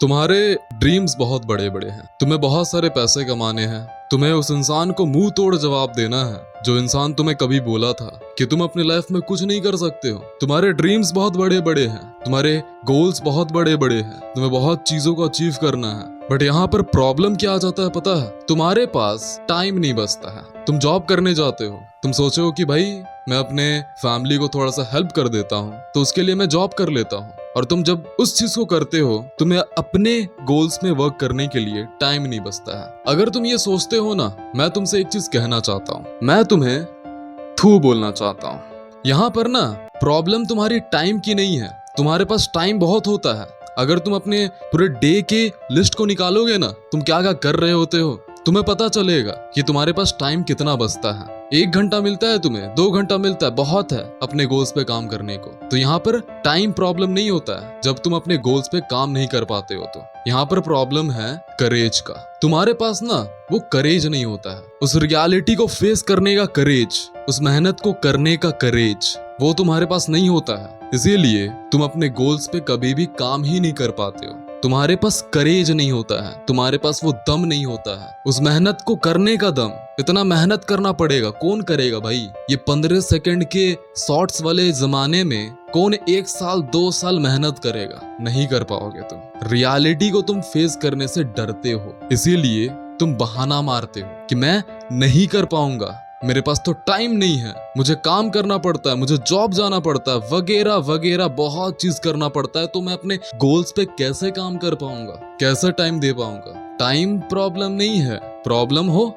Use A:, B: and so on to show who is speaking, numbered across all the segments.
A: तुम्हारे ड्रीम्स बहुत बड़े बड़े हैं, तुम्हें बहुत सारे पैसे कमाने हैं, तुम्हें उस इंसान को मुंह तोड़ जवाब देना है जो इंसान तुम्हें कभी बोला था कि तुम अपनी लाइफ में कुछ नहीं कर सकते हो। तुम्हारे ड्रीम्स बहुत बड़े बड़े हैं, तुम्हारे गोल्स बहुत बड़े बड़े हैं, तुम्हें बहुत चीजों को अचीव करना है। बट यहाँ पर प्रॉब्लम क्या आ जाता है पता है? तुम्हारे पास टाइम नहीं बचता है। तुम जॉब करने जाते हो, तुम सोचे हो कि भाई मैं अपने फैमिली को थोड़ा सा हेल्प कर देता हूँ, तो उसके लिए मैं जॉब कर लेता हूँ। और तुम जब उस चीज को करते हो, तुम्हें अपने गोल्स में वर्क करने के लिए टाइम नहीं बचता है। अगर तुम ये सोचते हो ना, मैं तुमसे एक चीज कहना चाहता हूँ, मैं तुम्हें थू बोलना चाहता हूँ। यहाँ पर ना प्रॉब्लम तुम्हारी टाइम की नहीं है, तुम्हारे पास टाइम बहुत होता है। अगर तुम अपने पूरे डे के लिस्ट को निकालोगे ना, तुम क्या क्या कर रहे होते हो, तुम्हें पता चलेगा कि तुम्हारे पास टाइम कितना बचता है। 1 घंटा मिलता है तुम्हें, 2 घंटा मिलता है, बहुत है अपने गोल्स पे काम करने को। तो यहाँ पर टाइम प्रॉब्लम नहीं होता है जब तुम अपने गोल्स पे काम नहीं कर पाते हो। तो यहाँ पर प्रॉब्लम है करेज का। तुम्हारे पास ना वो करेज नहीं होता है, उस रियलिटी को फेस करने का करेज, उस मेहनत को करने का करेज, वो तुम्हारे पास नहीं होता है। इसीलिए तुम अपने गोल्स पे कभी भी काम ही नहीं कर पाते हो। तुम्हारे पास करेज नहीं होता है, तुम्हारे पास वो दम नहीं होता है, उस मेहनत को करने का दम। इतना मेहनत करना पड़ेगा, कौन करेगा भाई? ये 15 सेकंड के शॉर्ट्स वाले जमाने में कौन 1 साल 2 साल मेहनत करेगा? नहीं कर पाओगे तुम। रियलिटी को तुम फेस करने से डरते हो, इसीलिए तुम बहाना मारते हो कि मैं नहीं कर पाऊंगा, मेरे पास तो टाइम नहीं है, मुझे काम करना पड़ता है, मुझे जॉब जाना पड़ता है, वगैरह वगैरह बहुत चीज करना पड़ता है। तो मैं अपने गोल्स पे कैसे काम कर पाऊंगा, कैसे टाइम दे पाऊंगा? टाइम प्रॉब्लम नहीं है, प्रॉब्लम हो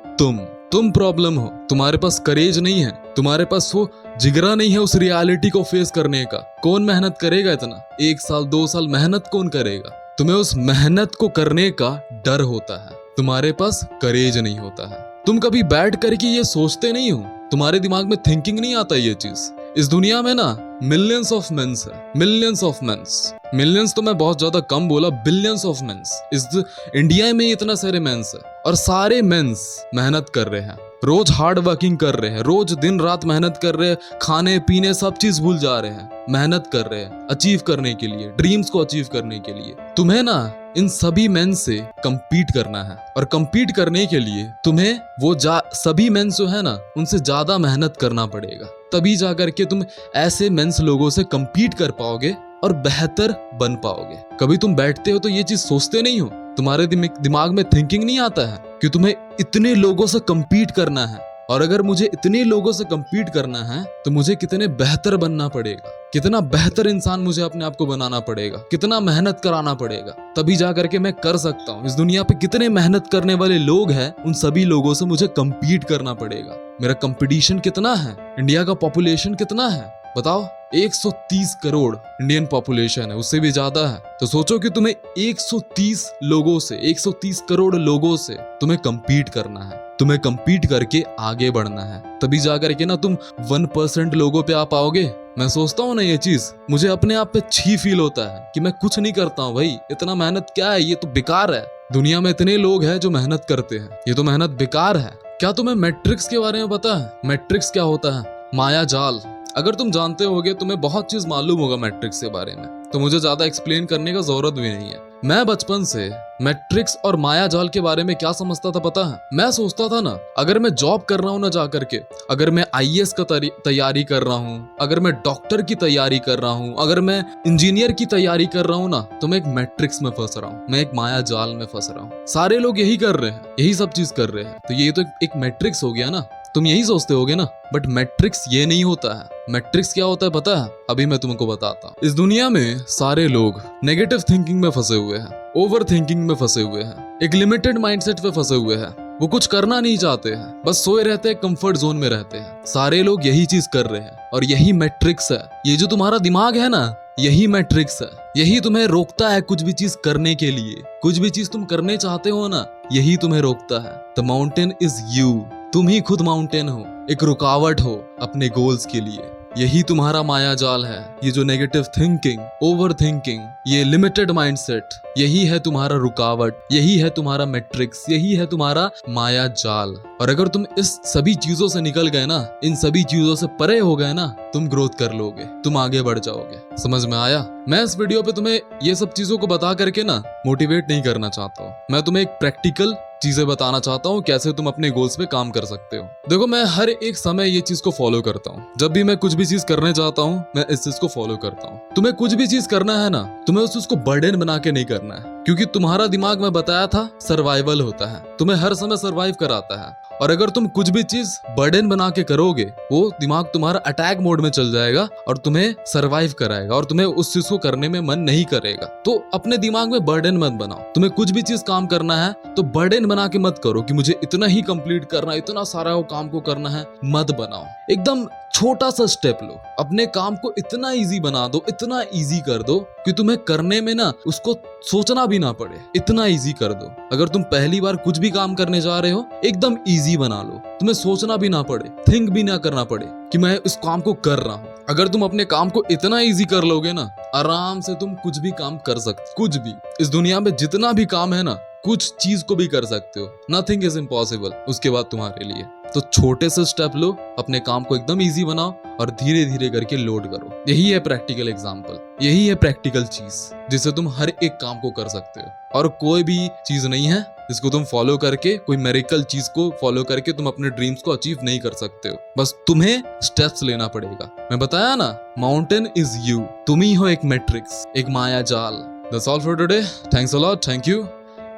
A: तुम प्रॉब्लम हो। तुम्हारे पास करेज नहीं है, तुम्हारे पास वो जिगरा नहीं है उस रियलिटी को फेस करने का। कौन मेहनत करेगा इतना? 1 साल 2 साल मेहनत कौन करेगा? तुम्हें उस मेहनत को करने का डर होता है, तुम्हारे पास करेज नहीं होता है। तुम कभी बैठ करके ये सोचते नहीं हो, तुम्हारे दिमाग में थिंकिंग नहीं आता ये चीज। इस दुनिया में ना मिलियंस ऑफ मेंस है, मिलियंस ऑफ मेंस। मिलियंस तो मैं बहुत ज्यादा कम बोला, बिलियंस ऑफ मेंस। इस इंडिया में इतना सारे मेंस है और सारे मेंस मेहनत कर रहे हैं, रोज हार्ड वर्किंग कर रहे हैं, रोज दिन रात मेहनत कर रहे हैं, खाने पीने सब चीज भूल जा रहे हैं, मेहनत कर रहे हैं अचीव करने के लिए, ड्रीम्स को अचीव करने के लिए। तुम्हें ना इन सभी मेन से कंपीट करना है, और कंपीट करने के लिए तुम्हें वो सभी मेन जो है ना, उनसे ज्यादा मेहनत करना पड़ेगा। तभी जाकर के तुम ऐसे मेंस लोगों से कंपीट कर पाओगे और बेहतर बन पाओगे। कभी तुम बैठते हो तो ये चीज सोचते नहीं हो, तुम्हारे दिमाग में थिंकिंग नहीं आता है कि तुम्हें इतने लोगों से कंपीट करना है, और अगर मुझे इतने लोगों से कंपीट करना है तो मुझे कितने बेहतर बनना पड़ेगा, कितना बेहतर इंसान मुझे अपने आप को बनाना पड़ेगा, कितना मेहनत कराना पड़ेगा, तभी जाकर के मैं कर सकता हूँ। इस दुनिया पे कितने मेहनत करने वाले लोग हैं, उन सभी लोगों से मुझे कंपीट करना पड़ेगा। मेरा कंपटीशन कितना है? इंडिया का पॉपुलेशन कितना है बताओ? 130 करोड़ इंडियन पॉपुलेशन है, उससे भी ज्यादा है। तो सोचो कि तुम्हें 130 लोगों से, 130 करोड़ लोगों से तुम्हें कंपीट करना है, तुम्हें कंपीट करके आगे बढ़ना है, तभी जाकर के ना तुम 1% लोगों पे आ पाओगे। मैं सोचता हूँ ना ये चीज, मुझे अपने आप पे छी फील होता है कि मैं कुछ नहीं करता हूँ भाई, इतना मेहनत क्या है, ये तो बेकार है। दुनिया में इतने लोग हैं जो मेहनत करते हैं, ये तो मेहनत बेकार है। क्या तुम्हें मैट्रिक्स के बारे में पता है? मैट्रिक्स क्या होता है? माया जाल। अगर तुम जानते होगे, तुम्हें बहुत चीज मालूम होगा मैट्रिक्स के बारे में, तो मुझे ज्यादा एक्सप्लेन करने का जरूरत भी नहीं है। मैं बचपन से मैट्रिक्स और माया जाल के बारे में क्या समझता था पता है? मैं सोचता था ना, अगर मैं जॉब कर रहा हूँ ना जाकर के, अगर मैं IAS का तैयारी कर रहा हूँ, अगर मैं डॉक्टर की तैयारी कर रहा हूँ, अगर मैं इंजीनियर की तैयारी कर रहा हूँ ना, तो मैं एक मैट्रिक्स में फंस रहा हूँ, मैं एक माया जाल में फंस रहा हूँ। सारे लोग यही कर रहे हैं, यही सब चीज कर रहे हैं, तो ये तो एक मैट्रिक्स हो गया ना। तुम यही सोचते होगे ना, बट मैट्रिक्स ये नहीं होता है। मैट्रिक्स क्या होता है पता है? अभी मैं तुमको बताता हूँ। इस दुनिया में सारे लोग नेगेटिव थिंकिंग में फंसे हुए हैं, ओवर थिंकिंग में फंसे हुए हैं, एक लिमिटेड माइंडसेट पे फंसे हुए हैं। वो कुछ करना नहीं चाहते हैं, बस सोए रहते हैं, कंफर्ट जोन में रहते हैं। सारे लोग यही चीज कर रहे हैं और यही मैट्रिक्स है। ये जो तुम्हारा दिमाग है ना, यही मैट्रिक्स है, यही तुम्हें रोकता है कुछ भी चीज करने के लिए। कुछ भी चीज तुम करने चाहते हो ना, यही तुम्हें रोकता है। The mountain is you. तुम ही खुद माउंटेन हो, एक रुकावट हो अपने गोल्स के लिए। यही तुम्हारा माया जाल है। ये जो नेगेटिव थिंकिंग, ओवर थिंकिंग, ये लिमिटेड माइंडसेट, यही है तुम्हारा रुकावट, यही है तुम्हारा मैट्रिक्स, यही है तुम्हारा माया जाल। और अगर तुम इस सभी चीजों से निकल गए ना, इन सभी चीजों से परे हो गए ना, तुम ग्रोथ कर लोगे, तुम आगे बढ़ जाओगे। समझ में आया? मैं इस वीडियो पे तुम्हें ये सब चीजों को बता करके ना मोटिवेट नहीं करना चाहता हूँ। मैं तुम्हें एक प्रैक्टिकल चीजें बताना चाहता हूँ कैसे तुम अपने गोल्स पे काम कर सकते हो। देखो, मैं हर एक समय ये चीज को फॉलो करता हूँ। जब भी मैं कुछ भी चीज करने चाहता हूँ, मैं इस चीज को फॉलो करता हूँ। तुम्हें कुछ भी चीज करना है ना, तुम्हें उस चीज को बर्डन बना के नहीं करना है, क्योंकि तुम्हारा दिमाग में बताया था सर्वाइवल होता है, तुम्हें हर समय सर्वाइव कराता है। और अगर तुम कुछ भी चीज बर्डन बना के करोगे, वो दिमाग तुम्हारा अटैक मोड में चल जाएगा और तुम्हें सरवाइव कराएगा और तुम्हें उस चीज को करने में मन नहीं करेगा। तो अपने दिमाग में बर्डन मत बनाओ। तुम्हें कुछ भी चीज काम करना है तो बर्डन बना के मत करो कि मुझे इतना ही कंप्लीट करना है, इतना सारा वो काम को करना है। मत बनाओ। एकदम छोटा सा स्टेप लो, अपने काम को इतना इजी बना दो, इतना इजी कर दो कि तुम्हें करने में ना उसको सोचना भी ना पड़े। इतना इजी कर दो। अगर तुम पहली बार कुछ भी काम करने जा रहे हो, एकदम इजी बना लो, तुम्हें सोचना भी ना पड़े, थिंक भी ना करना पड़े कि मैं इस काम को कर रहा हूँ। अगर तुम अपने काम को इतना इजी कर लोगे ना, आराम से तुम कुछ भी काम कर सकते। कुछ भी, इस दुनिया में जितना भी काम है ना, कुछ चीज को भी कर सकते हो। नथिंग इज इम्पॉसिबल उसके बाद तुम्हारे लिए। तो छोटे से स्टेप लो, अपने काम को एकदम इजी बनाओ और धीरे धीरे करके लोड करो। यही है प्रैक्टिकल एग्जाम्पल, यही है प्रैक्टिकल चीज जिससे तुम हर एक काम को कर सकते हो। और कोई भी चीज नहीं है जिसको तुम फॉलो करके, कोई मेरिकल चीज को फॉलो करके तुम अपने ड्रीम्स को अचीव नहीं कर सकते हो। बस तुम्हें स्टेप्स लेना पड़ेगा। मैं बताया ना, माउंटेन इज यू। तुम ही हो एक मैट्रिक्स, एक माया जाल। That's all for today. Thanks a lot. Thank you.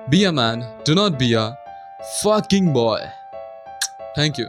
A: Be a man, do not be a fucking boy. Thank you.